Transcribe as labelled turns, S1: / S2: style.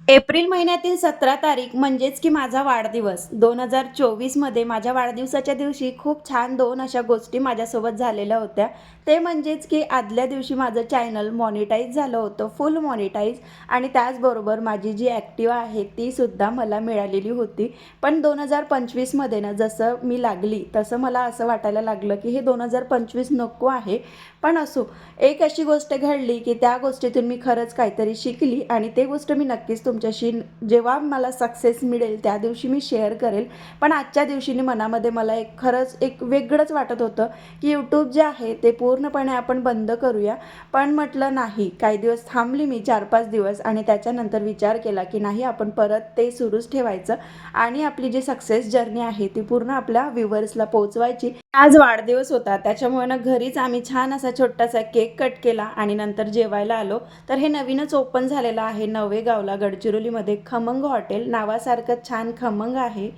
S1: April महिन्यातील 17 तारीख म्हणजेच की माझा वाढदिवस 2024मध्ये माझ्या वाढदिवसाच्या दिवशी खूप छान 2 अशा गोष्टी माझ्यासोबत झालेल्या होत्या. ते म्हणजेच की आदल्या दिवशी माझं चॅनल मॉनिटाईज झालं होतं, फुल मॉनिटाईज आणि त्याचबरोबर माझी जी ॲक्टिवा आहे तीसुद्धा मला मिळालेली होती. पण 2025मध्ये ना जसं मी लागली तसं मला असं वाटायला लागलं की हे 2025 नको आहे. पण असो, एक अशी गोष्ट घडली की त्या गोष्टीतून मी खरंच काहीतरी शिकली आणि ते गोष्ट मी नक्कीच तुमच्याशी जेव्हा मला सक्सेस मिळेल त्या दिवशी मी शेअर करेल. पण आजच्या दिवशीने मनामध्ये मला एक खरंच एक वेगळंच वाटत होतं की यूट्यूब जे आहे ते पूर्णपणे आपण बंद करूया. पण म्हटलं नाही, काही दिवस थांबली मी 4-5 दिवस आणि त्याच्यानंतर विचार केला की नाही, आपण परत ते सुरूच ठेवायचं आणि आपली जी सक्सेस जर्नी आहे ती पूर्ण आपल्या व्ह्यूवर्सला पोहोचवायची. आज वाढदिवस होता त्याच्यामुळे ना घरीच आम्ही छान असा छोटासा केक कट केला आणि नंतर जेवायला आलो. तर हे नवीनच ओपन झालेलं आहे नवेगावला गडचिरोलीमध्ये खमंग हॉटेल, नावासारखं छान खमंग आहे.